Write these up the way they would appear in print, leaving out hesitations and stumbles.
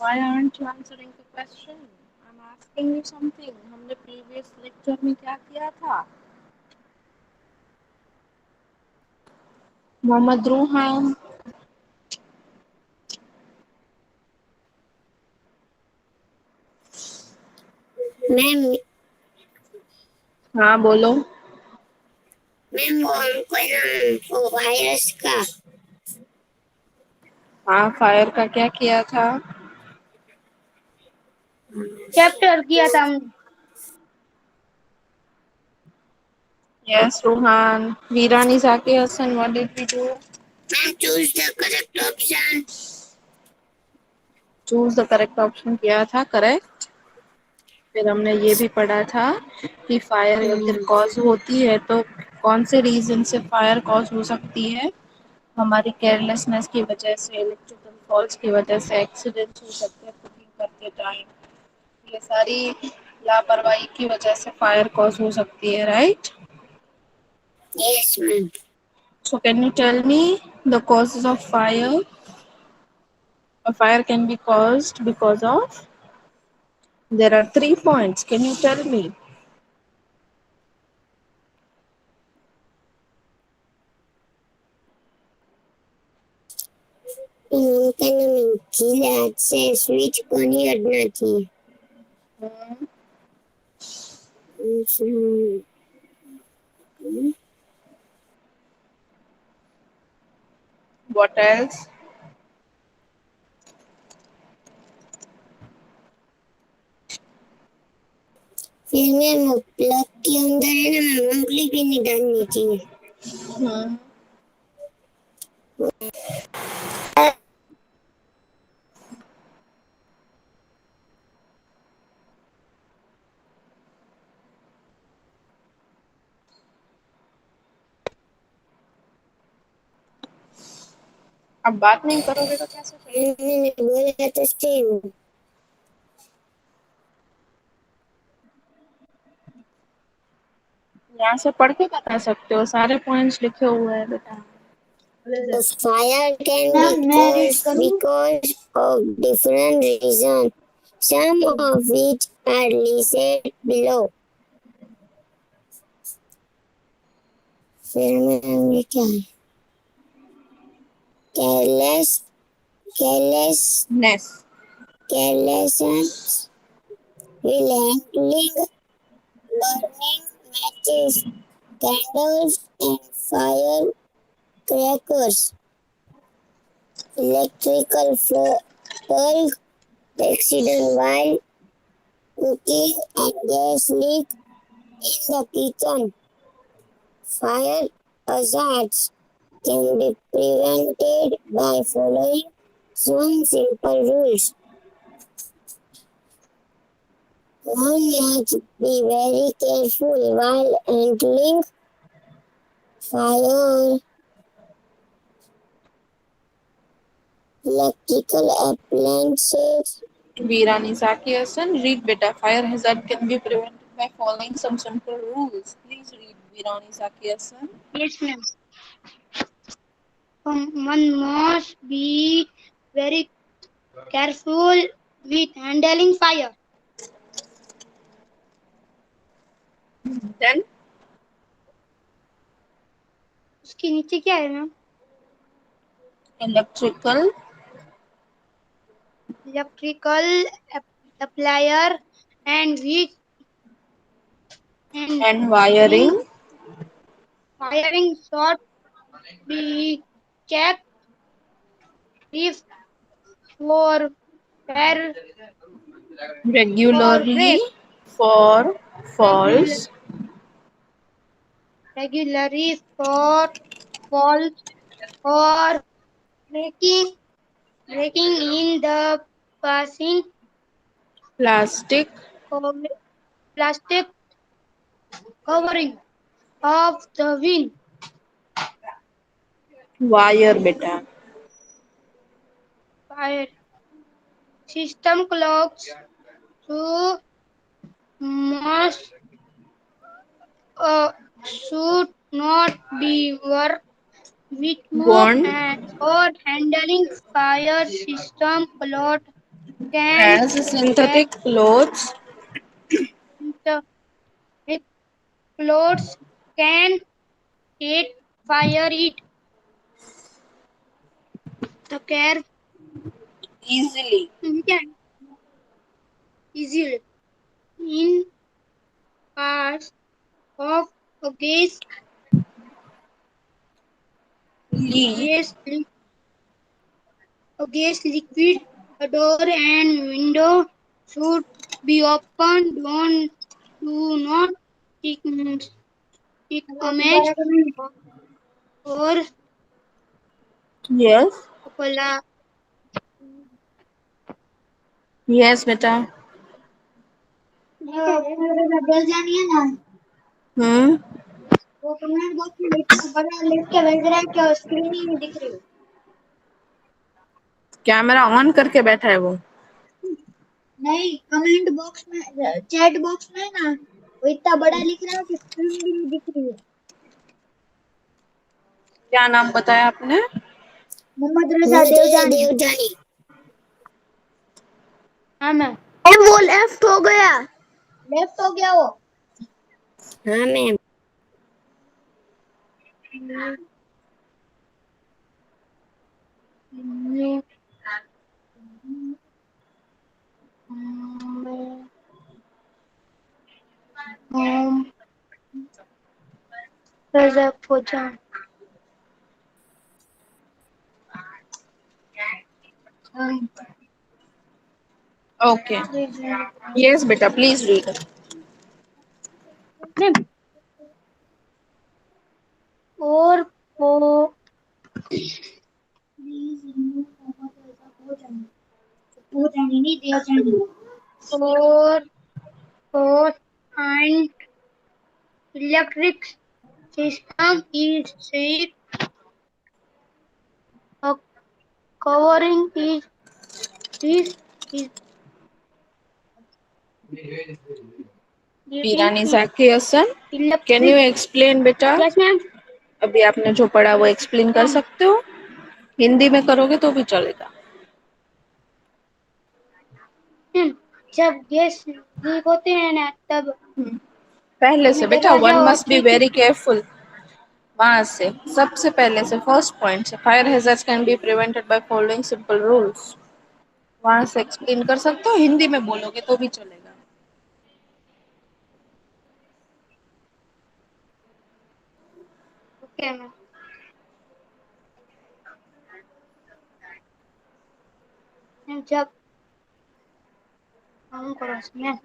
Why aren't you answering the question? I'm asking you something. हमने previous lecture में क्या किया था? मोहम्मद रूहान, मैम हाँ बोलो। मैम वो हमको है ना वो वायरस का हाँ, फायर का क्या किया था? चैप्टर किया था हमने। Yes, Ruhan. Veerani Zaki Hassan, what did we do? Ma'am choose the correct option. Choose the correct option किया था, correct. फिर हमने ये भी पढ़ा था कि फायर अगर कॉज होती है तो कौन से रीजन से फायर कॉज हो सकती है? हमारी केयरलेसनेस की वजह से, इलेक्ट्रिकल फॉल्ट्स की वजह से, एक्सीडेंट्स हो सकते हैं कुकिंग करते टाइम, ये सारी लापरवाही की वजह से फायर कॉज हो सकती है, right? Yes ma'am. So can you tell me the causes of fire? A fire can be caused because of, there are 3 points. Can you tell me? इनका गीला हाथ से स्विच को नहीं अड़ना चाहिए। What else? फिर मैम प्लग के अंदर है ना मैम उंगली भी नहीं डालनी चाहिए। अब बात नहीं करोगे तो कैसे चलेगा? मैंने बोला तो सेम। यहाँ से पढ़ के बता सकते हो, सारे पॉइंट्स लिखे हुए हैं बेटा। The fire can be ma'am मैं रीड caused करूँ? because of different reasons, some of which are listed below. फिर मैम ये क्या है? Careless, careless, Ness carelessness will handling burning matches, candles and firecrackers, electrical fault, accident while cooking and gas leak in the kitchen. Fire hazards can be prevented by following some simple rules. One must be very careful while handling fire. Electrical appliances. Veerani Zaki Hassan, read बेटा. Fire hazard can be prevented by following some simple rules. Please read Veerani Zaki Hassan. Yes, ma'am. One must be very careful with handling fire. Then उसके नीचे क्या है ma'am? electrical applier and which and wiring firing shot be checked if for fair or regularly break for regular, false regularly for false or breaking in the passing plastic plastic covering of the wind wire बेटा. fire system clocks to must should not be work which move Bond and or handling fire system plot can has get synthetic clothes into with plots can it fire it the care easily. can easily in parts of a Lee gas a gas liquid a door and window should be open don't do not stick, stick a match or Yes. a pla- Yes, beta. डल जानी है ना Hmm. वो comment box में बड़ा लिख के भेज रहा है क्या स्क्रीन ही नहीं दिख रही कैमरा ऑन करके बैठा है वो। नहीं कमेंट बॉक्स में चैट बॉक्स में ना वो इतना बड़ा लिख रहा है कि स्क्रीन भी नहीं दिख रही है क्या नाम बताया आपने? मोहम्मद रजा मुझे देवजानी देवजानी। हाँ मैम वो लेफ्ट हो गया। लेफ्ट हो गया वो हाँ मैम। रजा पोचा Okay. Yes, beta. Please read. और वो नहीं देवजानी और and electric system is safe a covering is getting Pirani is Zakyasan. Can you electric explain, beta? yes ma'am अभी आपने जो पढ़ा वो एक्सप्लेन कर सकते हो? हिंदी में करोगे तो भी चलेगा। जब गैस लीक होते हैं ना तब पहले से हमें बेटा, वन दरवाजा और मस्ट बी खिड़की वेरी केयरफुल। वहां से सबसे पहले से फर्स्ट पॉइंट से fire hazards can be prevented by following simple rules. वहां से एक्सप्लेन कर सकते हो, हिंदी में बोलोगे तो भी चलेगा। ओके मैम जब हम करो ma'am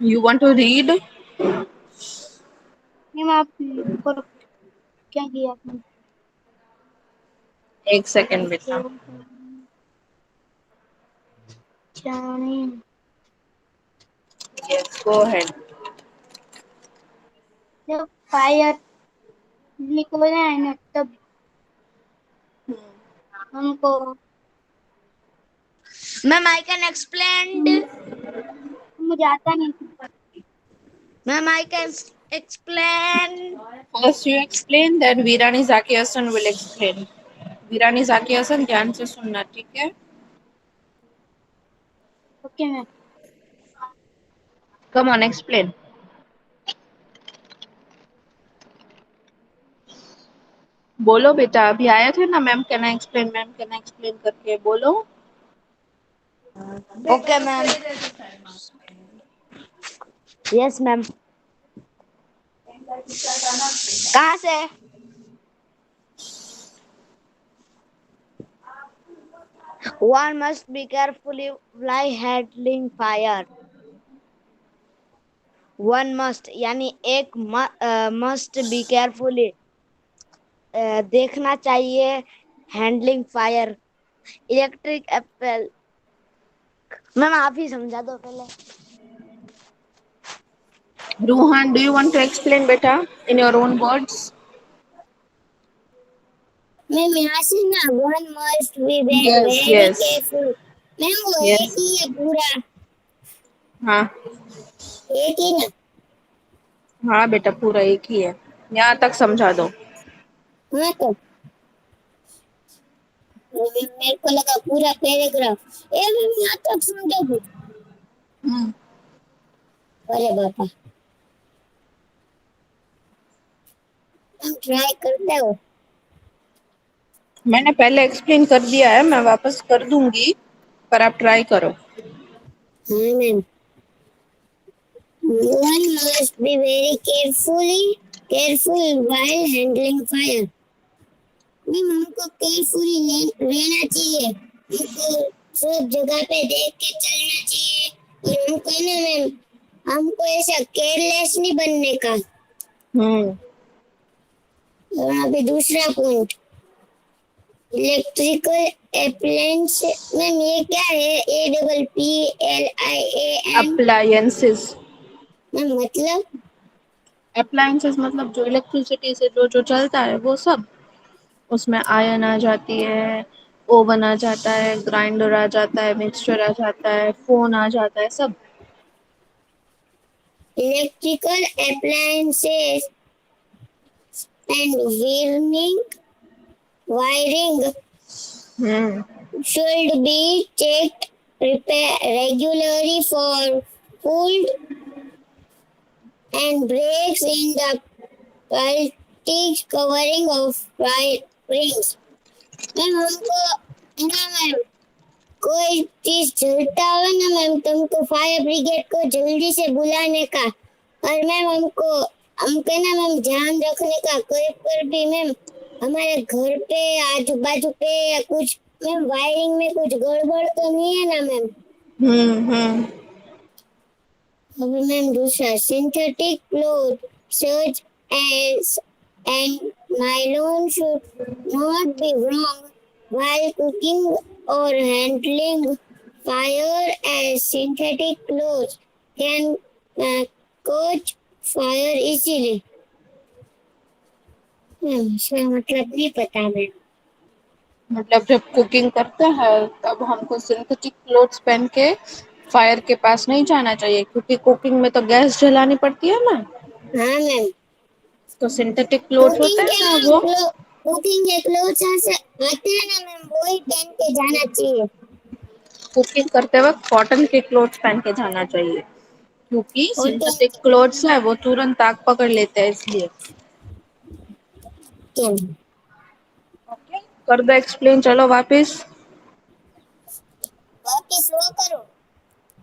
you want to read? Ma'am आप करो क्या किया आपने एक सेकंड बेटा। Jani yes, go ahead. जब फायर लीक हो जाए ना तब हमको मैम आई कैन एक्सप्लेन। मुझे आता नहीं ma'am I can explain. First you explain, then वीरानी जाकियासन विल एक्सप्लेन। वीरानी जाकियासन, ध्यान से सुनना, ठीक है? Okay ma'am come on, explain. बोलो बेटा, अभी आए थे ना ma'am can I explain, ma'am can I explain करके बोलो। Okay ma'am. Yes ma'am. कहाँ से? One must be carefully while handling fire. One must यानी एक must be carefully देखना चाहिए handling fire electric Apple. Ma'am आप ही समझा दो पहले। Ruhan, do you want to explain बेटा in your own words? Ma'am यहाँ से ना one must B Yes, very yes, careful. Ma'am वो एक yes. ही है पूरा, हाँ एक ही ना। हाँ बेटा, पूरा एक ही है, यहाँ तक समझा दो। हाँ तो मेरे को लगा पूरा पैराग्राफ। मैम यहाँ तक समझो कुछ। हम्म। अरे बापा, हम ट्राई करते हो। मैंने पहले एक्सप्लेन कर दिया है, मैं वापस कर दूंगी, पर आप ट्राई करो। हाँ ma'am. One must be very careful while handling fire. Ma'am हमको केयरफुली रहना चाहिए, हमको सब जगह पे देख के चलना चाहिए, और हमको है ना मैम, हमको ऐसा केयरलेस नहीं बनने का। हम्म। और अभी दूसरा पॉइंट, इलेक्ट्रिकल अप्लायंस। मैम ये क्या है? APPLIAN। अप्लायंसेस। मैम मतलब? अप्लायंसेस मतलब जो इलेक्ट्रिसिटी से जो जो चलता है वो सब। उसमें आयन आ जाती है, ओवन आ जाता है, ग्राइंडर आ जाता है, मिक्सचर आ जाता है, फोन आ जाता है, सब। Electrical appliances and wiring hmm. should be checked regularly for fault and breaks in the plastic covering of rings. Ma'am हमको है ना मैम, कोई चीज जलता हो ना मैम, तुमको फायर ब्रिगेड को जल्दी से बुलाने का। और मैम हमको ना मैम ध्यान रखने का, कोई पर भी मैम हमारे घर पे आजू बाजू पे या कुछ मैम वायरिंग में कुछ गड़बड़ तो नहीं है ना मैम? हम्म। अभी मैम दूसरा, synthetic cloth such as and nylon should not be worn while cooking or handling fire, as synthetic clothes can catch fire easily. इसका मतलब नहीं पता मैम। मतलब जब कुकिंग करते हैं तब हमको सिंथेटिक क्लोथ्स पहन के फायर के पास नहीं जाना चाहिए, क्योंकि कुकिंग में तो गैस जलानी पड़ती है ना। हाँ मैम। तो सिंथेटिक क्लोथ्स होते हैं ना वो, कुकिंग के क्लोथ्स आते हैं ना मैम, वही पहन के जाना चाहिए। कुकिंग करते वक्त कॉटन के क्लोथ्स पहन के जाना चाहिए, क्योंकि कॉटन सिंथेटिक क्लोथ्स है वो तुरंत आग पकड़ लेते हैं इसलिए। के। ओके, कर दो एक्सप्लेन, चलो वापस। वापिस वो करो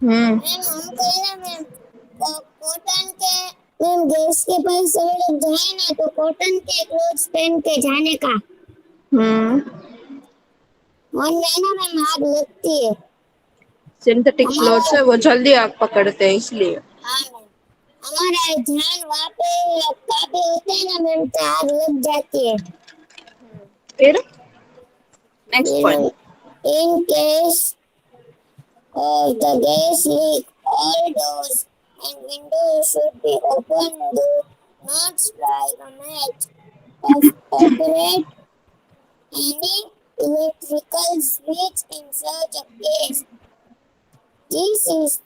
हम्म। मैम। हमको है ना मैम, कॉटन के मैम, गैस के पास सब लोग जाए ना तो कॉटन के क्लोथ्स पहन के जाने का। हम्म। वरना है ना मैम आग लगती है सिंथेटिक क्लोथ्स हमारा। है वो जल्दी आग पकड़ते हैं इसलिए। हाँ मैम, हमारा ध्यान वहाँ पे काफी होते हैं ना मैम, तो आग लग जाती है। फिर नेक्स्ट फिर point. Ma'am, in case of the gas leak, all doors and windows should be open. Do not strike a match or operate any electrical switch in such a case. This is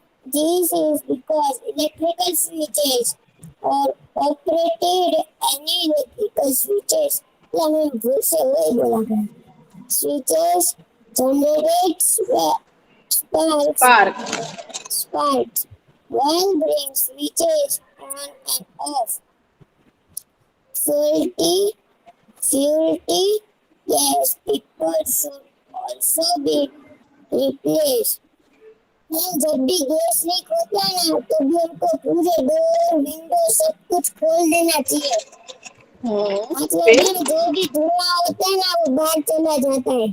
because electrical switches or operated any electrical switches. मैंने भूल से वही बोला था। Switches generate sparks. Spark. Sparks when bring switches on and off. Faulty, faulty gas people should also be replaced. जब भी gas leak होता है ना तो भी हमको पूरे डोर विंडो सब कुछ खोल देना चाहिए। मतलब फिर मैम जो भी धुआं होता है ना वो बाहर चला जाता है।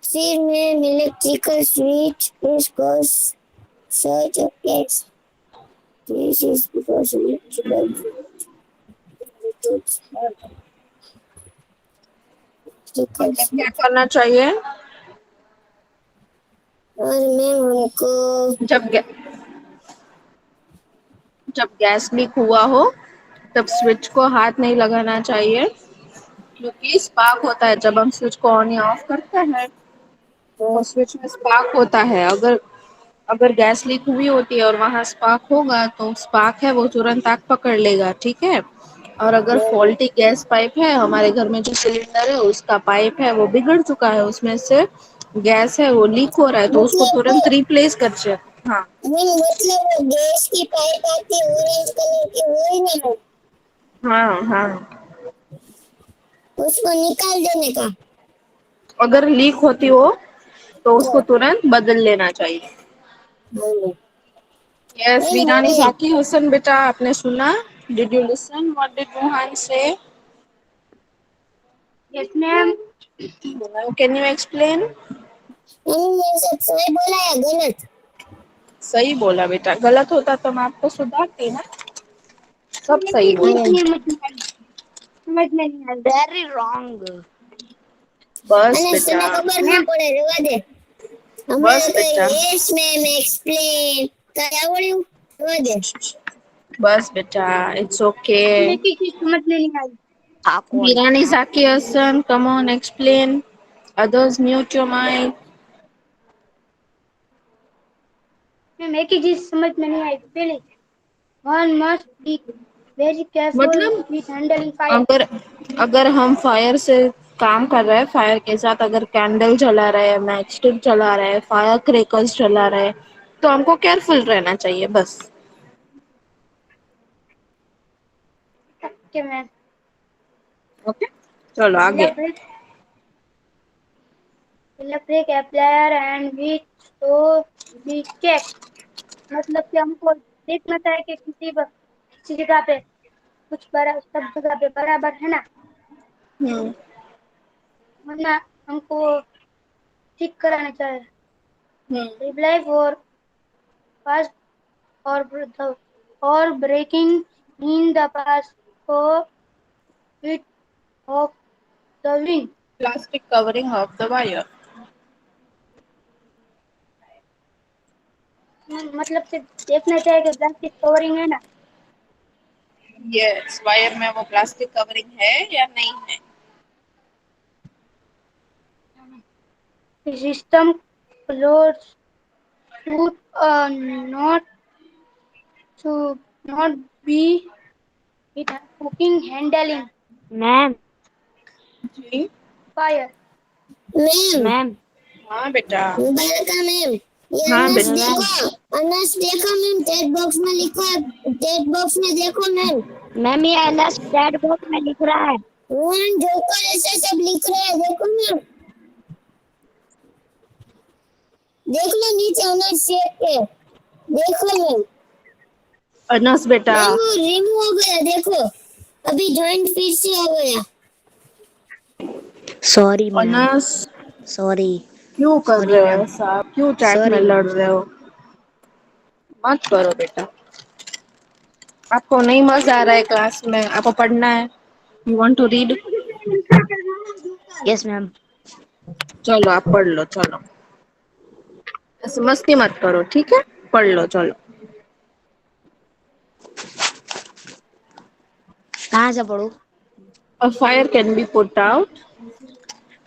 फिर ma'am electrical switch is cause such a case. This is because electrical switches electrical मतलब क्या switch। करना चाहिए? और मैम हमको जब गैस लीक हुआ हो तब स्विच को हाथ नहीं लगाना चाहिए, क्योंकि स्पार्क होता है जब हम स्विच को ऑन या ऑफ करते हैं, तो स्विच में स्पार्क होता है। अगर अगर गैस लीक हुई होती है और वहां स्पार्क होगा तो स्पार्क है वो तुरंत आग पकड़ लेगा, ठीक है। और अगर फॉल्टी गैस पाइप है, हमारे घर में जो सिलेंडर है उसका पाइप है वो बिगड़ चुका है, उसमें से गैस है वो लीक हो रहा है, तो उसको तुरंत मतलब रिप्लेस कर चाहिए। हाँ नहीं, मतलब वो गैस की पाइप आती है ऑरेंज कलर की, वही ना? हाँ हाँ। उसको निकाल देने का। अगर लीक होती हो तो उसको हाँ, तुरंत बदल लेना चाहिए। हाँ। यस नहीं वीरानी नहीं, जाकी हुसैन बेटा, आपने सुना? Did you listen what did Rohan से? Yes, ma'am. Can you explain? ये सब सही बोला या गलत? सही बोला बेटा, गलत होता तो मैं आपको सुधारती ना। सब सही बोला। समझ में नहीं आई। Very wrong. बस અને बेटा, તને ખબર ના मैम પડે, રેવા દે. बस હમણાં કઈ बेटा, યસ મેમ એક્સપ્લેન કઈ આવડ્યું? રેવા દે. बस बेटा, इट्स ओके। एक ही चीज समझ में नहीं आई। Akon. Virani Zaki Hasan, come on explain. Others mute your mic. Ma'am एक ही चीज समझ में नहीं आई। पहले one must be very careful मतलब विथ हैंडलिंग फायर। अगर अगर हम फायर से काम कर रहे हैं, फायर के साथ अगर कैंडल जला रहे हैं, मैच स्टिक जला रहे हैं, फायर क्रैकर्स जला रहे हैं, तो हमको केयरफुल रहना चाहिए बस। Okay ma'am. ओके, चलो आगे। इलेक्ट्रिक अप्लायर एंड विच तो बी चेक। मतलब कि हमको देखना चाहिए कि किसी जगह पे कुछ बड़ा, सब जगह पे बराबर है ना, हम्म वरना हमको ठीक कराना चाहिए। हम्म रिप्लाई फॉर फास्ट और ब्रेकिंग इन द पास को hit of the wing. Plastic covering of the wire. मतलब कि देखना चाहिए कि प्लास्टिक कवरिंग है ना। यस, वायर में वो प्लास्टिक कवरिंग है या नहीं है। System close should not should not be with hooking handling Ma'am. जी fire. Ma'am, Ma'am. हाँ बेटा। मुबारक मैम, ये हाँ अनस बेटा। देखो, Ma'am. अनस देखो मैम, चैट बॉक्स में लिखो है, चैट बॉक्स में देखो मैम। मैम ये एनएस चैट बॉक्स में लिख रहा है। रोहन जोकर ऐसे सब लिख रहे हैं, देखो मैम, देख लो नीचे अनस शेप पे, देखो मैम। अनस बेटा, मैम वो रिमूव हो गया, देखो अभी जॉइंट फिर से हो गया। Sorry ma'am. अनस सॉरी। क्यों कर सॉरी रहे हो मैम। ऐसा? क्यों चैट में सॉरी लड़ मैम। रहे हो? मत करो बेटा। आपको नहीं मजा आ रहा है क्लास में? आपको पढ़ना है? You want to read? Yes ma'am. चलो आप पढ़ लो, चलो। ऐसे मस्ती मत करो, ठीक है? पढ़ लो चलो। कहाँ से पढ़ूं? A fire can be put out.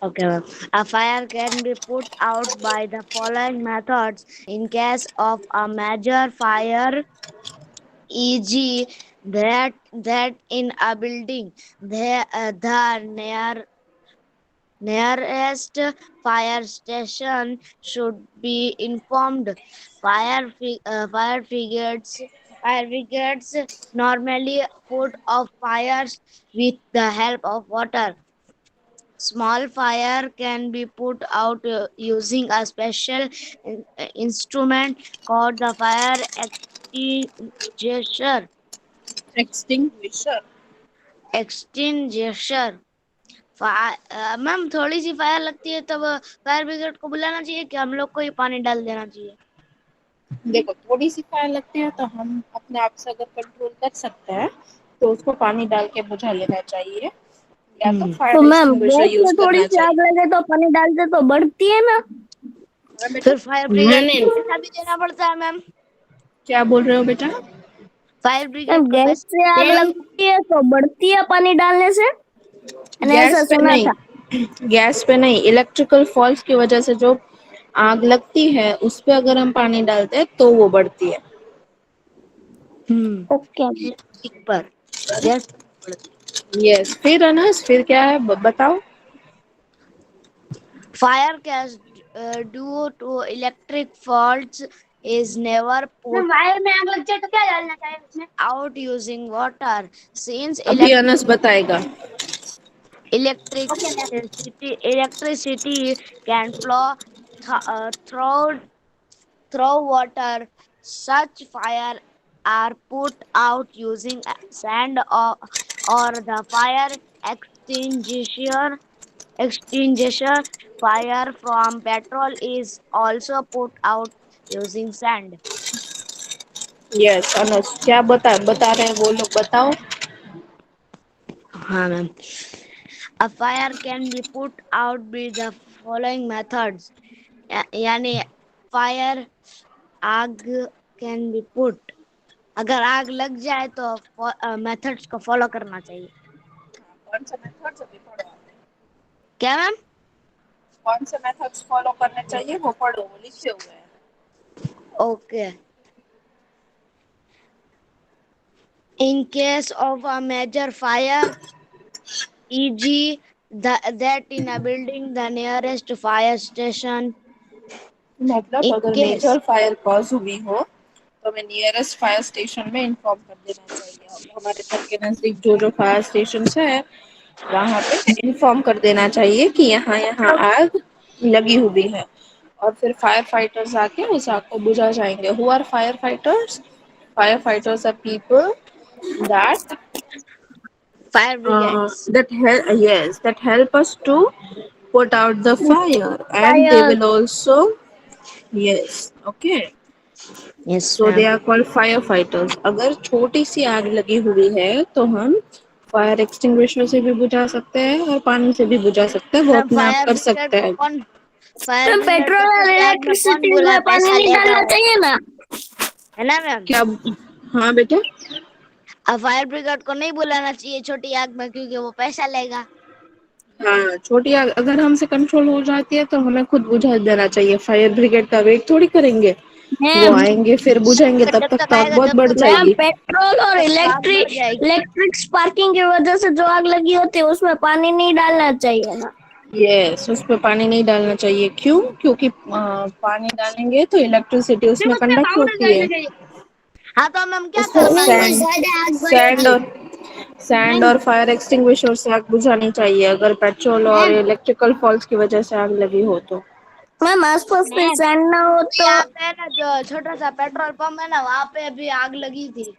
Okay, ma'am. A fire can be put out by the following methods in case of a major fire, e.g., that in a building, the nearest fire station should be informed. Fire brigades normally put out fires with the help of water. Small fire can be put out using a special instrument called the fire extinguisher. Extinguisher. Extinguisher. Ma'am थोड़ी C fire लगती है तब fire brigade को बुलाना चाहिए कि हम लोग को ही पानी डाल देना चाहिए? देखो, थोड़ी सी फायर लगती है तो हम अपने आप से अगर कंट्रोल कर सकते हैं तो उसको पानी डाल के बुझा लेना चाहिए, या तो तो fire ma'am extinguisher gas use में थोड़ी करना सी आग चाहिए। लगे तो पानी डालते तो बढ़ती है ना? हाँ बेटा। फिर फायर हाँ ब्रिगेड को मैम। पैसा भी देना पड़ता है मैम। क्या बोल रहे हो बेटा? फायर मैम ब्रिगेड को गैस पैसा से आग सेम। लगती है तो बढ़ती है पानी डालने से, मैंने ऐसा गैस पे सुना था। नहीं, गैस पे नहीं, इलेक्ट्रिकल फॉल्ट की वजह से जो आग लगती है उस पे अगर हम पानी डालते हैं तो वो बढ़ती है। ओके। ठीक पर। यस। यस, फिर अनस, फिर क्या है बताओ। Fire can due to electric faults is never put wire में आग लग जाए तो क्या डालना चाहिए उसमें? out using water. Since अभी अनस बताएगा। Okay ma'am. electricity can flow through water, such fire are put out using sand or the fire extinguisher. Extinguisher. Fire from petrol is also put out using sand. Yes Anas, क्या बता रहे हैं वो लोग, बताओ। हाँ ma'am. A fire can be put out with the following methods. यानी fire आग can be put. अगर आग लग जाए तो मेथड्स को फॉलो करना चाहिए. कौन सा मेथड्स अभी पढ़ो आपने? क्या मैम? कौन से मेथड्स फॉलो करने चाहिए वो पढ़ो, वो लिखे हुए हैं। Okay. In case of a major fire, e.g., that in a building, the nearest fire station. मतलब In अगर case मेजर फायर कॉज हुई हो तो हमें नियरेस्ट फायर स्टेशन में इन्फॉर्म कर देना चाहिए। हमारे घर के नजदीक जो जो फायर स्टेशन है वहां पे इन्फॉर्म कर देना चाहिए कि यहाँ यहाँ आग लगी हुई है, और फिर फायर फाइटर्स आके उस आग को बुझा जाएंगे। Who are fire fighters? Fire fighters are people that fire brigades. that help us to put out the fire, and they Fire. will also, yes, okay, Yes, so they ma'am. Are called fire fighters. अगर छोटी सी आग लगी हुई है तो हम fire extinguisher से भी बुझा सकते हैं और पानी से भी बुझा सकते हैं, वो मैम अपने आप फायर कर ब्रिगेड सकता को है। कौन फायर मैम ब्रिगेड को पेट्रोल और छोटी आग में कौन इलेक्ट्रिसिटी बुलाए? में पानी पैसा नहीं लेगा डालना वो, चाहिए ना। है ना मैम? क्या? हाँ बेटा। अब फायर ब्रिगेड को नहीं बुलाना चाहिए छोटी आग में क्योंकि वो पैसा लेगा. हाँ, छोटी आग अगर हमसे कंट्रोल हो जाती है तो हमें खुद बुझा देना चाहिए, फायर ब्रिगेड का वेट थोड़ी करेंगे। वो मैम आएंगे फिर बुझाएंगे, तब जब तक तक तो आग आएगा बहुत जब बढ़ तक मैम जाएगी। पेट्रोल और तक तो आग बढ़ इलेक्ट्रिक जाएगी. इलेक्ट्रिक स्पार्किंग की वजह से जो आग लगी होती है उसमें पानी नहीं डालना चाहिए ना। यस, उस पे पानी नहीं डालना चाहिए। क्यों? क्योंकि पानी डालेंगे तो इलेक्ट्रिसिटी फिर उसमें उसमें कंडक्ट पाउडर होती है, डालना चाहिए। हाँ तो हम क्या उसमें करना उसमें है? ज्यादा आग सैंड बढ़ेगी। और सैंड मैम और फायर एक्सटिंग्विशर से आग बुझानी चाहिए अगर पेट्रोल और मैम इलेक्ट्रिकल फॉल्स की वजह से आग लगी हो तो। मैम आसपास में मैम सैंड ना हो तो। यहाँ पे ना जो छोटा सा पेट्रोल पंप है ना वहां पे भी आग लगी थी.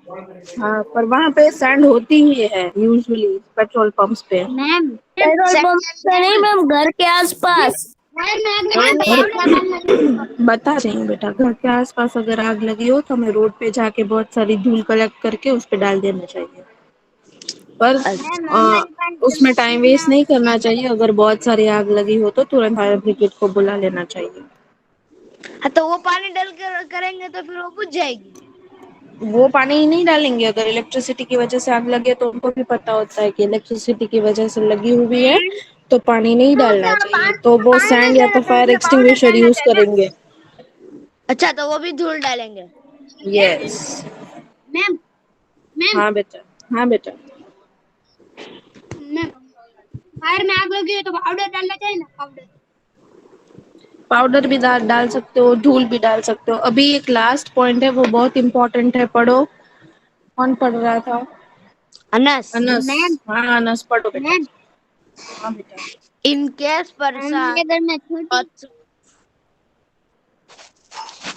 हाँ, पर वहां पे सैंड होती ही है यूजुअली पेट्रोल पंप्स पे। मैम पेट्रोल पंप पे नहीं मैम मैम, घर के आसपास। फायर में आग हाँ लगे तो घर मैम. पाउडर डालना चाहिए। बता रही हूँ बेटा, घर के आसपास अगर आग लगी हो तो हमें रोड पे जाके बहुत सारी धूल कलेक्ट करके उस पे डाल देना चाहिए। पर मैम आ, हमारे पास उसमें टाइम जल्दी वेस्ट आग नहीं लगे करना तो चाहिए। अगर बहुत सारी आग लगी हो तो तुरंत फायर ब्रिगेड को बुला लेना चाहिए। हाँ तो वो पानी डाल कर करेंगे तो फिर वो बुझ जाएगी. वो पानी ही नहीं डालेंगे। अगर इलेक्ट्रिसिटी की वजह से आग लगे तो उनको भी पता होता है कि इलेक्ट्रिसिटी की वजह से लगी हुई है, मैम तो पानी नहीं तो डालना उसमें चाहिए, पानी तो वो पानी नहीं सैंड या देना तो चाहिए, फायर उसमें पाउडर एक्सटिंग्विशर डालना यूज चाहिए ना। करेंगे। अच्छा तो वो भी धूल डालेंगे. यस। मैम मैम हाँ बेटा। हाँ बेटा। मैम फायर में आग लगी है तो पाउडर डालना चाहिए ना, पाउडर। पाउडर भी डाल सकते हो, धूल भी डाल सकते हो। अभी एक लास्ट पॉइंट है, वो बहुत इंपॉर्टेंट है, पढ़ो। कौन पढ़ रहा था? अनस. अनस। मैम हाँ अनस पढ़ो बेटा। मैम हाँ बेटा। In case person हमारे घर में छोटी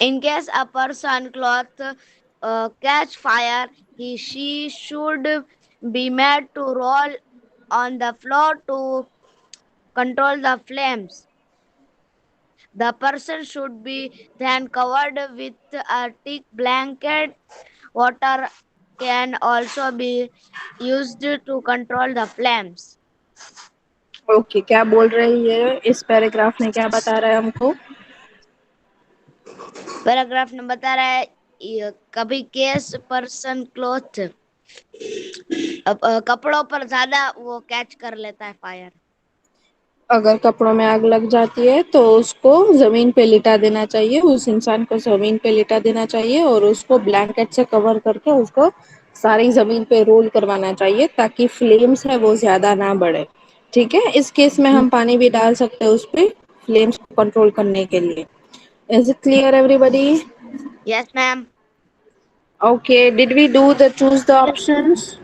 in case a person cloth catch fire, she should be made to roll on the floor to control the flames. The person should be then covered with a thick blanket. Water can also be used to control the flames. Okay, क्या बोल रही है इस paragraph में, क्या बता रहा है हमको? पैराग्राफ में बता रहा है कभी केस पर्सन क्लोथ कपड़ों पर ज्यादा वो कैच कर लेता है फायर. अगर कपड़ों में आग लग जाती है तो उसको जमीन पे लिटा देना चाहिए, उस इंसान को जमीन पे लिटा देना चाहिए और उसको ब्लैंकेट से कवर करके उसको सारी जमीन पे रोल करवाना चाहिए ताकि फ्लेम्स है वो ज्यादा ना बढ़े। ठीक है, इस केस में हम पानी भी डाल सकते हैं उस पे फ्लेम्स को कंट्रोल करने के लिए। Is it clear everybody? Yes, ma'am. Okay, did we do the choose the options?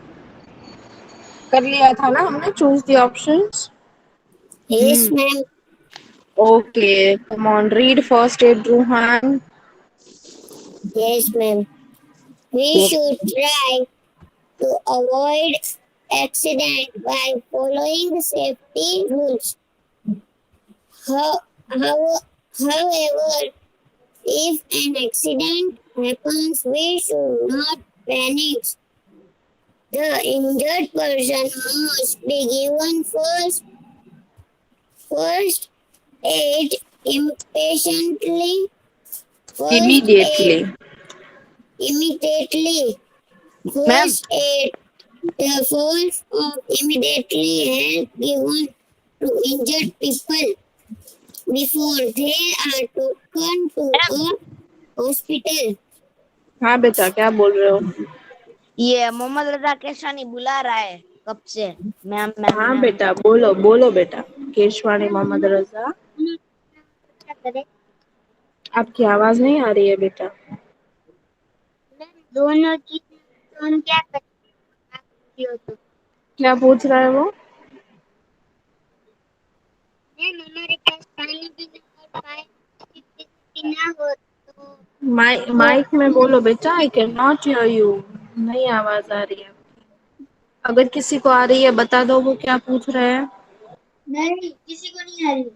कर लिया था ना हमने choose the options? Yes, Hmm. ma'am. Okay, come on, read first aid, Ruhan. Yes, ma'am. We should try to avoid accident by following safety rules. However, if an accident happens, we should not panic. The injured person must be given first aid impatiently. First aid Immediately. immediately. Ma'am, First aid the first of immediately help given to injured people before they are taken to a hospital. हाँ बेटा, क्या बोल रहे हो? ये मोहम्मद रजा केशानी बुला रहा है कब से। मैम मैम हाँ मैम। बेटा, बोलो बोलो बेटा। केशवानी मोहम्मद रजा, क्या करें? आपकी आवाज नहीं आ रही है बेटा। दोनों चीज तो हम क्या करें? आप पूछी हो तो क्या पूछ रहा है वो? मैम हमारे पास पानी भी ना हो पाए, भी ना हो तो वो माइक में बोलो बेटा, I can not here you. नहीं आवाज आ रही है। अगर किसी को आ रही है बता दो वो क्या पूछ रहे हैं। नहीं किसी को नहीं आ रही।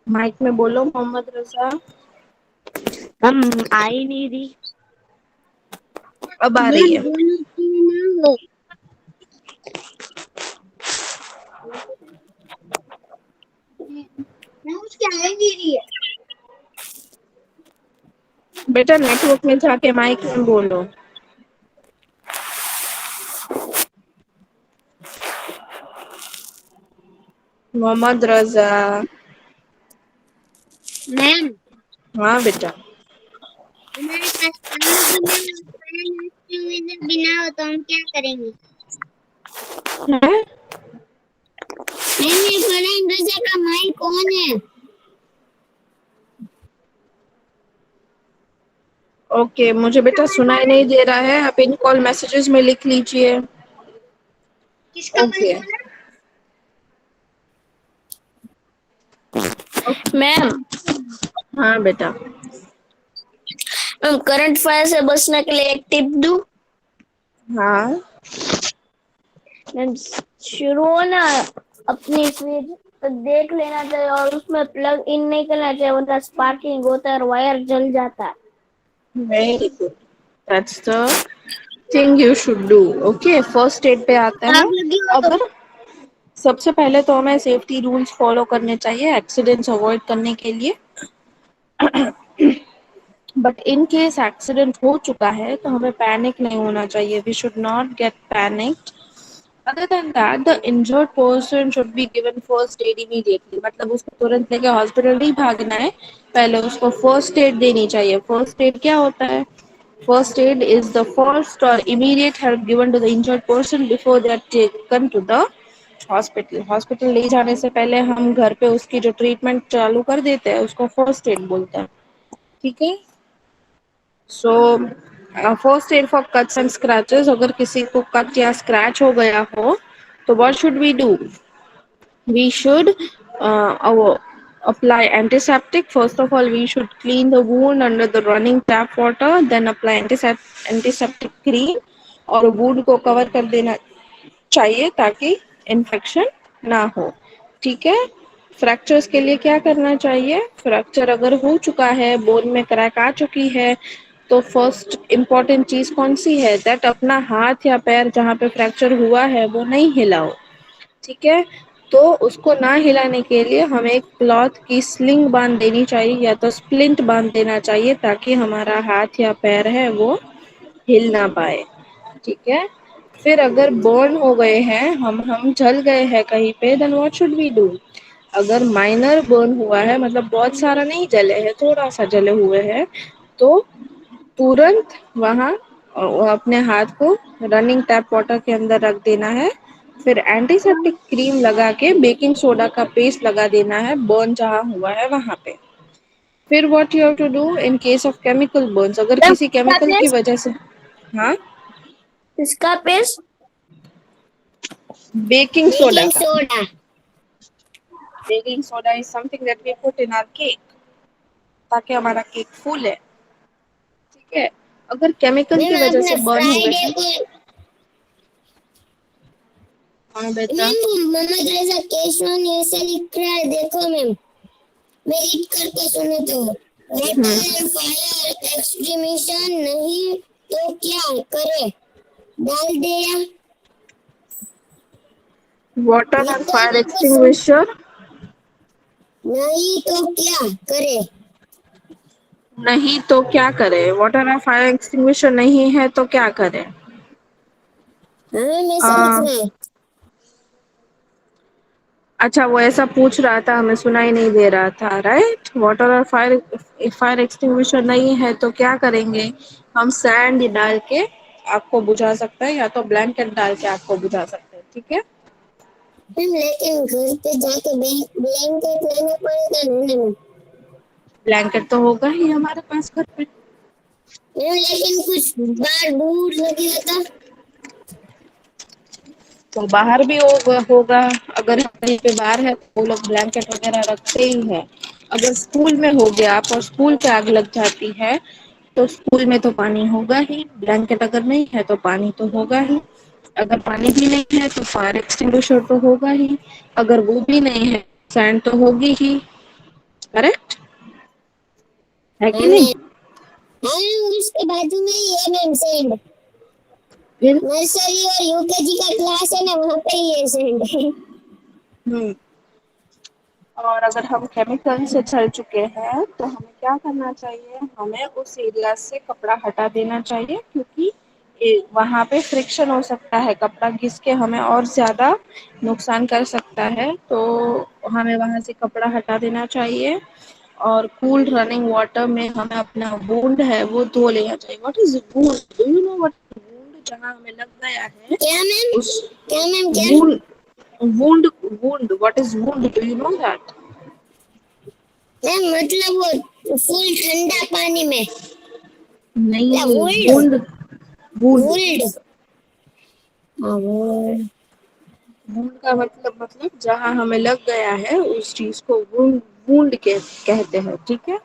माइक में बोलो मोहम्मद रजा। हम आ ही नहीं रही। अब आ रही मैम है। दोनों चीज ना हो। मैम उसकी आ ही नहीं रही है। बेटा नेटवर्क में जाके माइक में बोलो। मोहम्मद रजा। मैम हाँ बेटा। हमारे पास पानी भी ना हो पाए, नाश्ते भी ना हो तो हम क्या करेंगे? है? मैम ये फरहान रजा का माइक कौन है? ओके, मुझे बेटा सुनाई नहीं दे रहा है, आप इन कॉल मैसेजेस में लिख लीजिए। किसका ओके। माइक बोला? मैम हाँ बेटा। मैम करंट फायर से बचने के लिए एक टिप दूं? हाँ मैम शुरू हो ना अपनी स्विच तो देख लेना चाहिए और उसमें प्लग इन नहीं करना चाहिए वरना स्पार्किंग होता है और वायर जल जाता है। Very good, that's the thing you should do. Okay, first add पे आते आग हैं। लगी हो तो अगर सबसे पहले तो हमें सेफ्टी रूल्स फॉलो करने चाहिए एक्सीडेंट्स अवॉइड करने के लिए। बट इन केस एक्सीडेंट हो चुका है तो हमें पैनिक नहीं होना चाहिए। We should not get panicked. Other than that the injured person should be given first aid immediately. मतलब उसको तुरंत लेके हॉस्पिटल नहीं भागना है, पहले उसको फर्स्ट एड देनी चाहिए। फर्स्ट एड क्या होता है? First aid is the first और immediate help given to the injured person before they are taken to the hospital. Hospital ले जाने से पहले हम घर पे उसकी जो ट्रीटमेंट चालू कर देते हैं उसको फर्स्ट एड बोलते हैं। ठीक है। So first aid for cuts and scratches. अगर किसी को कट या स्क्रैच हो गया हो तो what should we do? We should apply antiseptic. First of all, we should clean the wound under the running tap water, then apply antiseptic cream और wound को कवर कर देना चाहिए ताकि इन्फेक्शन ना हो। ठीक है। फ्रैक्चर्स के लिए क्या करना चाहिए? फ्रैक्चर अगर हो चुका है, बोन में क्रैक आ चुकी है, तो फर्स्ट इम्पॉर्टेंट चीज कौन सी है? दैट अपना हाथ या पैर जहाँ पे फ्रैक्चर हुआ है वो नहीं हिलाओ। ठीक है। तो उसको ना हिलाने के लिए हमें एक क्लॉथ की स्लिंग बांध देनी चाहिए या तो स्प्लिंट बांध देना चाहिए ताकि हमारा हाथ या पैर है वो हिल ना पाए। ठीक है। फिर अगर बर्न हो गए हैं, हम जल गए हैं कहीं पे, then what should we do? अगर माइनर बर्न हुआ है, मतलब बहुत सारा नहीं जले हैं, थोड़ा सा जले हुए हैं, तो तुरंत वहाँ और वो अपने हाथ को रनिंग टैप वाटर के अंदर रख देना है। फिर एंटीसेप्टिक क्रीम लगा के बेकिंग सोडा का पेस्ट लगा देना है बर्न जहाँ हुआ है वहां पे। फिर what you have to do in case of chemical burns, अगर मैम किसी किसका केमिकल की पेस्ट? वजह से। हाँ, किसका पेस्ट? बेकिंग सोडा बेकिंग का। Soda. Baking soda is something that we put in our cake, ताकि हमारा केक फूले। ठीक है, अगर केमिकल की मैम वजह आपने से बर्न हुए फ्राइडे हैं। को, हाँ बेटा। मैम मोहम्मद रजा केशवान ऐसे लिख रहा है, देखो मैम, मैं रीड करके सुने तो, वाटर एंड फायर एक्सट्रीमिशन नहीं तो क्या करे, डाल दे या वाटर ये और तो फायर मेरे को समझ एक्सटिंग्विशर नहीं तो क्या करे। नहीं तो क्या करें, वाटर और फायर एक्सटिंग्विशर नहीं है तो क्या करें। हमें ऐसा आ, लिखना है। अच्छा, वो ऐसा पूछ रहा था, हमें सुनाई नहीं दे रहा था, राइट। वाटर और फायर फायर एक्सटिंग्विशर नहीं है तो क्या करेंगे। हम सैंड डाल के आग को बुझा सकते हैं, या तो ब्लैंकेट डाल के आग को बुझा सकते हैं। ठीक है, मैम लेकिन घर पे जाके ब्लैंकेट लेना पड़ेगा ना मैम। ब्लैंकेट तो होगा ही हमारे पास घर पे। मैम लेकिन कुछ बार दूर लगेगा तो। तो बाहर भी होगा। अगर कहीं पे बाहर है तो वो लोग ब्लैंकेट वगैरह रखते ही है। अगर स्कूल में हो गया आप और स्कूल पे आग लग जाती है, तो स्कूल में तो पानी होगा ही, ब्लैंकेट अगर नहीं है तो पानी तो होगा ही। अगर पानी भी नहीं है तो फायर एक्सटिंग्विशर तो होगा ही। अगर वो भी नहीं है, सैंड तो होगी ही। करेक्ट है हाँ कि नहीं। मैम, हाँ मैम उसके बाजू में ही है मैम सेंड, फिर नर्सरी और यूकेजी का क्लास है ना, वहाँ पे ही है सेंड। हम्म और अगर हम केमिकल से छल चुके हैं तो हमें क्या करना चाहिए, हमें उस एरिया से कपड़ा हटा देना चाहिए, क्योंकि वहां पे फ्रिक्शन हो सकता है, कपड़ा घिस के हमें और ज्यादा नुकसान कर सकता है। तो हमें वहां से कपड़ा हटा देना चाहिए। और कूल रनिंग वाटर में हमें अपना वुंड है वो धो लेना चाहिए। What is wound, do you know what wound, जहाँ हमें लग गया है क्या मैम? उस क्या मैम क्या? Wound, wound wound what is wound, do you know that. Ma'am मतलब वो फुल ठंडा पानी में, या नहीं, would? Wound, wound would. Wound. हाँ वुल्ड। वुंड का मतलब जहाँ हमें लग गया है उस चीज को वुंड, वुंड के कहते हैं। ठीक है,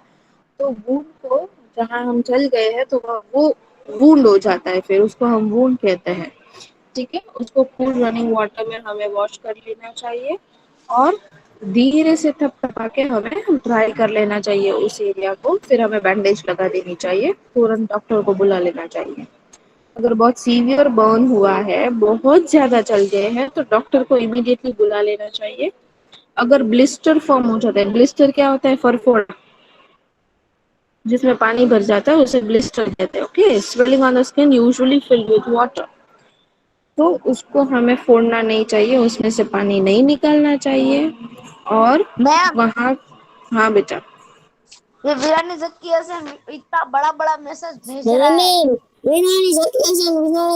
तो वुंड को, जहाँ हम जल गए हैं तो वो वुंड हो जाता है, फिर उसको हम वुंड कहते हैं। ठीक है, उसको कूल रनिंग वाटर में हमें वॉश कर लेना चाहिए, और धीरे से थपथपा के हमें ड्राई कर लेना चाहिए उस एरिया को। फिर हमें बैंडेज लगा देनी चाहिए, तुरंत डॉक्टर को बुला लेना चाहिए। अगर बहुत सीवियर बर्न हुआ है, बहुत ज्यादा जल गए हैं, तो डॉक्टर को इमीडिएटली बुला लेना चाहिए। अगर ब्लिस्टर फॉर्म हो जाता है, ब्लिस्टर क्या होता है, फरफोड़ा जिसमें पानी भर जाता है, उसे ब्लिस्टर कहते हैं। Okay, swelling on the skin usually filled with water, तो उसको हमें फोड़ना नहीं चाहिए, उसमें से पानी नहीं निकालना चाहिए। और मैम, वहाँ, हाँ बेटा। ये वीरानी जक्की से इतना बड़ा बड़ा मैसेज भेज हाँ रहा है। मैम, विनानी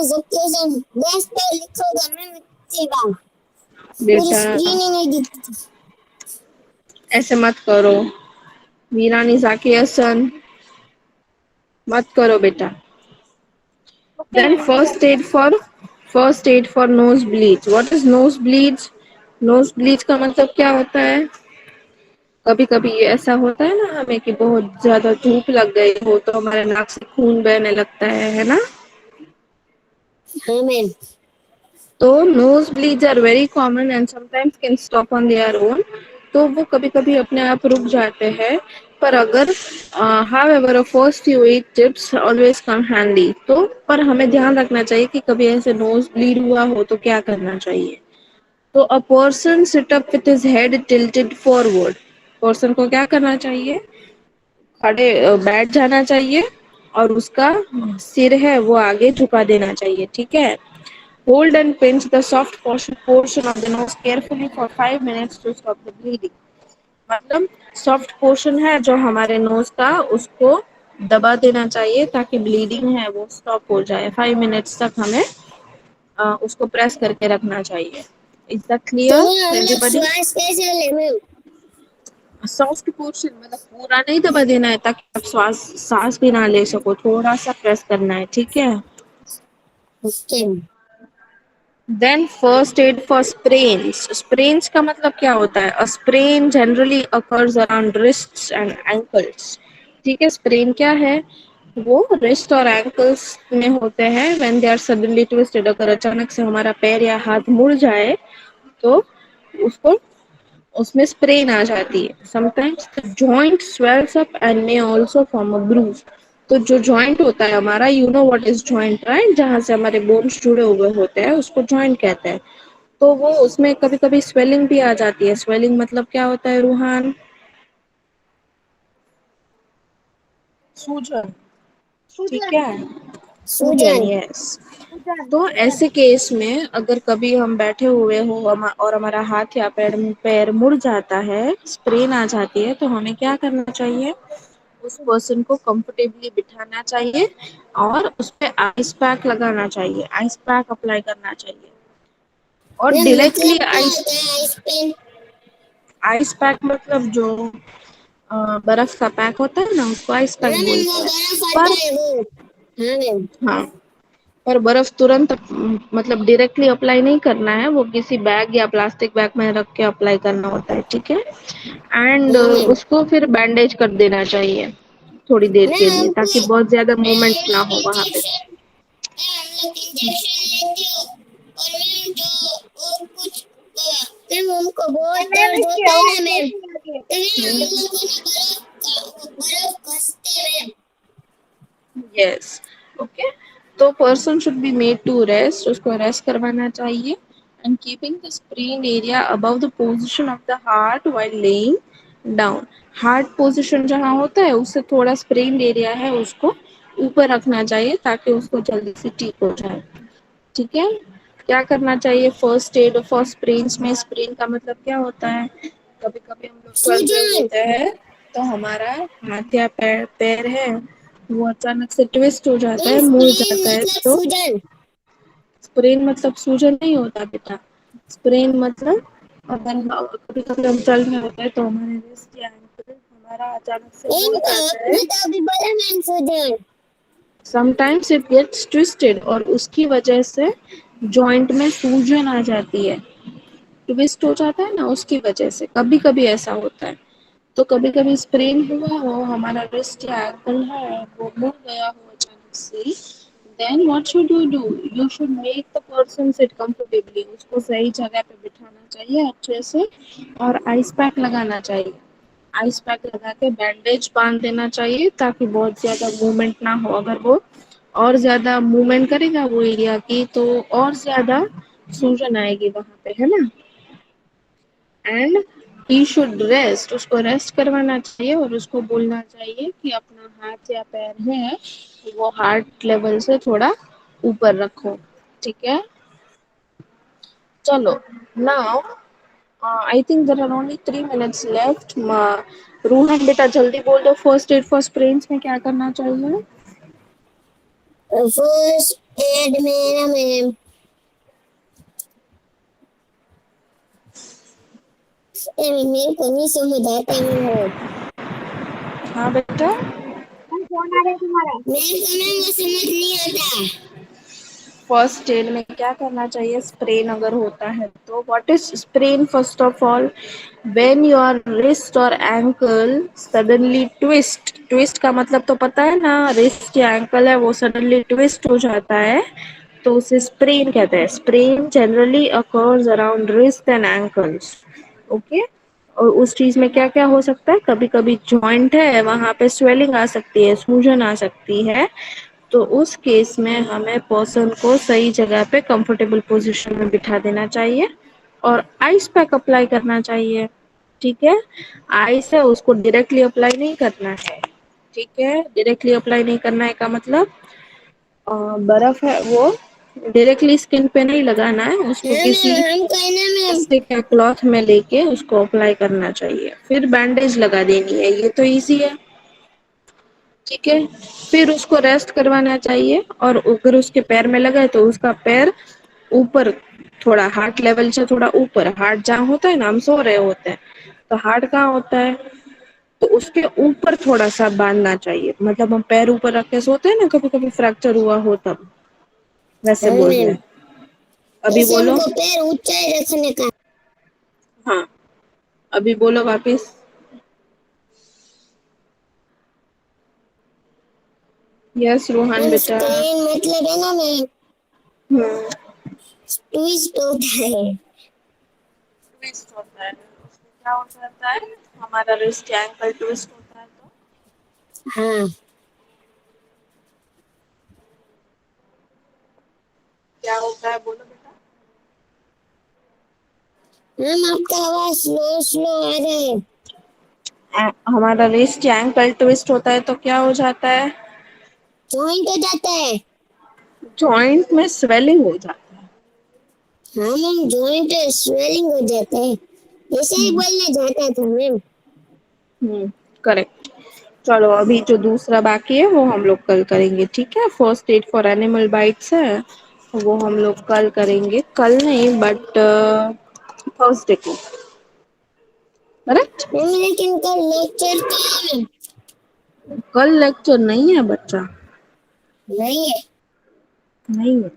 सत्यासन गैस पे लिखोगा मैम इतनी बार, पूरी बेटा स्क्रीन ही नहीं दिखती। ऐसे मत करो, वीरानी जाकी हसन, मत करो बेटा। Okay then ma'am, okay. First aid for nose bleach. What is nose bleach, nose bleach का मतलब क्या होता है। कभी कभी ऐसा होता है ना हमें कि बहुत ज्यादा धूप लग गई हो तो हमारे नाक से खून बहने लगता है ना। हाँ मैम। तो nose bleeds are very common and sometimes can stop on their own, तो वो कभी कभी अपने आप रुक जाते हैं। पर अगर however a first you aid tips always come handy, तो पर हमें ध्यान रखना चाहिए कि कभी ऐसे नोज ब्लीड हुआ हो तो क्या करना चाहिए। तो a person sit up with his head tilted forward, person को क्या करना चाहिए, खड़े बैठ जाना चाहिए, और उसका सिर है वो आगे झुका देना चाहिए। ठीक है, hold and pinch the soft portion of the nose carefully for 5 minutes to stop the bleeding. मतलब सॉफ्ट पोर्शन है जो हमारे नोज का, उसको दबा देना चाहिए ताकि ब्लीडिंग है वो स्टॉप हो जाए। 5 मिनट्स तक हमें उसको प्रेस करके रखना चाहिए। इज दैट तो क्लियर हम लोग एवरीबॉडी? श्वास कैसे ले मैम? सॉफ्ट पोर्शन मतलब पूरा नहीं दबा देना है ताकि आप सांस भी ना ले सको, थोड़ा सा प्रेस करना है, ठीक है। Okay. Then first aid for sprains. Sprains का मतलब क्या होता है? A sprain generally occurs around wrists and ankles. ठीक है, स्प्रेन क्या है? वो रिस्ट और एंकल्स में होते हैं when they are suddenly twisted. अगर अचानक से हमारा पैर या हाथ मुड़ जाए तो उसको उसमें स्प्रेन आ जाती है। Sometimes the joint swells up and may also form a bruise. तो जो जॉइंट होता है हमारा, you know what is joint right, जहां से हमारे बोन्स जुड़े हुए होते हैं उसको जॉइंट कहते हैं। तो वो उसमें कभी कभी स्वेलिंग भी आ जाती है। स्वेलिंग मतलब क्या होता है रूहान? सूजन, ठीक है, सूजन, सूजन। यस। तो ऐसे केस में अगर कभी हम बैठे हुए हो और हमारा हाथ या पैर पैर मुड़ जाता है, स्प्रेन आ जाती है, तो हमें क्या करना चाहिए? उस पर्सन को कंफर्टेबली बिठाना चाहिए और उस पे आइस पैक लगाना चाहिए, आइस पैक अप्लाई करना चाहिए। और मैम डायरेक्टली मतलब क्या आइस होता है आइस पेन? आइस पैक मतलब जो बर्फ का पैक होता है ना, उसको आइस हाँ पैक मैम, बोलते वो हैं। बर्फ पर आता है वो। हाँ मैम। हाँ, पर बर्फ तुरंत मतलब डायरेक्टली अप्लाई नहीं करना है, वो किसी बैग या प्लास्टिक बैग में रख के अप्लाई करना होता है, ठीक है। एंड हाँ मैम। उसको फिर बैंडेज कर देना चाहिए थोड़ी देर के मैम लिए हमको ताकि बहुत ज्यादा मूवमेंट हम ना लोग हो वहां पे। इंजेक्शन मैम हम लोग इंजेक्शन लेते हो और मैम जो वो कुछ मैम हमको बहुत दर्द होता है ना मैम, तो मैम हम लोग को ना बर्फ घसते हैं मैम। Yes, okay. तो person should be made to rest, उसको रेस्ट करवाना चाहिए। And keeping the sprain area above the position of the heart while lying down. Heart position जहाँ होता है उससे थोड़ा स्प्रेन एरिया है उसको ऊपर रखना चाहिए ताकि उसको जल्दी से ठीक हो जाए, ठीक है। क्या करना चाहिए फर्स्ट एड फॉर स्प्रेन्स में? स्प्रेन का मतलब क्या होता है? कभी कभी हम लोग चल रहे सूजन। होते हैं तो हमारा हाथ या पैर पैर है वो अचानक से ट्विस्ट हो जाता मैम है, मुड़ स्प्रेन जाता है। मतलब तो सूजन। स्प्रेन मतलब सूजन नहीं होता बेटा। स्प्रेन मतलब अगर कभी कभी हम चल रहे होते हैं तो हमारे रिस्ट या एंकल हमारा अचानक से मुड़ मैम जाता है। आपने तो अभी बोला मैम सूजन। समटाइम्स इट गेट्स ट्विस्टेड और उसकी वजह से जॉइंट में सूजन आ जाती है, ट्विस्ट हो जाता है ना, उसकी वजह से कभी कभी ऐसा होता है। तो कभी कभी स्प्रेन हुआ हो, हमारा रिस्ट या एंकल है वो मुड़ गया हो अचानक से, then what should you do? You should make the person sit comfortably. उसको सही जगह पे बिठाना चाहिए अच्छे से और आइस पैक लगाना चाहिए। आइस पैक लगा के बैंडेज बांध देना चाहिए ताकि बहुत ज्यादा मूवमेंट ना हो। अगर वो और ज्यादा मूवमेंट करेगा वो एरिया की तो और ज्यादा सूजन आएगी वहां पे, है ना। एंड ही शुड रेस्ट, उसको रेस्ट करवाना चाहिए और उसको बोलना चाहिए कि अपना हाथ या पैर है वो हार्ट लेवल से थोड़ा ऊपर रखो, ठीक है। चलो, now I think there are only 3 minutes left. Ruhan बेटा जल्दी बोल दो, फर्स्ट एड फॉर स्प्रेन्स में क्या करना चाहिए? फर्स्ट एड में ना मैम मेरे को नहीं समझ आता मैम वो। हाँ बेटा, कौन आ रहा है तुम्हारा? मेरे को ना वो समझ नहीं आता। फर्स्ट एड में क्या करना चाहिए स्प्रेन अगर होता है तो? What is sprain? First of all, when your wrist और एंकल सडनली ट्विस्ट। ट्विस्ट का मतलब तो पता है ना, रिस्ट या एंकल है वो सडनली ट्विस्ट हो जाता है तो उसे स्प्रेन कहते हैं। Sprain generally occurs around wrist and ankles, okay. और उस चीज में क्या क्या हो सकता है? कभी कभी जॉइंट है वहां पे स्वेलिंग आ सकती है, सूजन आ सकती है। तो उस केस में हमें पर्सन को सही जगह पे कंफर्टेबल पोजीशन में बिठा देना चाहिए और आइस पैक अप्लाई करना चाहिए, ठीक है। आइस है उसको डायरेक्टली अप्लाई नहीं करना है, ठीक है। डायरेक्टली अप्लाई नहीं करना है का मतलब बर्फ है वो डायरेक्टली स्किन पे नहीं लगाना है, उसको हाँ किसी मैम हमको है ना मैम। प्लास्टिक या क्लॉथ में लेके उसको अप्लाई करना चाहिए, फिर बैंडेज लगा देनी है। ये तो इजी है। ठीक है, फिर उसको रेस्ट करवाना चाहिए, और अगर उसके पैर में लगा है तो उसका पैर ऊपर, थोड़ा हार्ट लेवल से थोड़ा ऊपर, हार्ट जहाँ होता है ना, हम सो रहे होते हैं तो हार्ट कहाँ होता है, तो उसके ऊपर थोड़ा सा बांधना चाहिए। मतलब हम पैर ऊपर रख के सोते हैं ना, कभी कभी फ्रैक्चर हुआ हो तब, वैसे हाँ बोल रहे मैम, हैं। अभी ऐसे बोलो। हमको पैर ऊंचाई रखने का। हाँ, अभी बोलो वापिस। यस रोहन मैम बेटा। स्क्रीन मतलब है ना मैम, हम्म। ट्विस्ट होता है। ट्विस्ट होता है, उसमें क्या हो जाता है, हमारा रिस्ट या एंकल ट्विस्ट होता है तो हाँ क्या होता है, बोलो बेटा। मैम, आपका आवाज स्लो स्लो आ रहा है। हमारा रिस्ट या एंकल ट्विस्ट होता है तो क्या हो जाता है, जॉइंट हो जाता है। जॉइंट में स्वेलिंग हो जाता है। हाँ मैम, जॉइंट स्वेलिंग हो जाता है, ऐसे ही बोलने जाता था मैम। करेक्ट। चलो अभी जो दूसरा बाकी है वो हम लोग कल करेंगे, ठीक है। First aid for animal bytes है, वो हम लोग कल करेंगे, कल नहीं बट थर्सडे को, करेक्ट। मैम लेकिन कल लेक्चर तो है मैम। कल लेक्चर नहीं है बच्चा, नहीं है। नहीं है,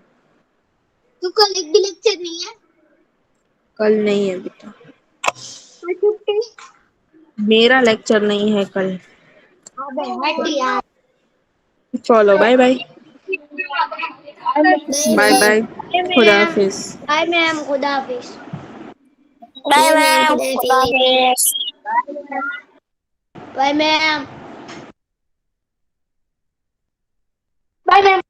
तो कल एक भी लेक्चर नहीं है। कल नहीं है बेटा, तो छुट्टी। मेरा लेक्चर नहीं है कल। अबे हट यार। चलो bye bye. Bye bye bye. Bye. Bye खुदा मैम। हाफिज। बाय मैम, खुदा हाफिज। बाय बाय मैम, मैम, खुदा खुदा हाफिज। हाफिज। Bye ma'am. Bye ma'am.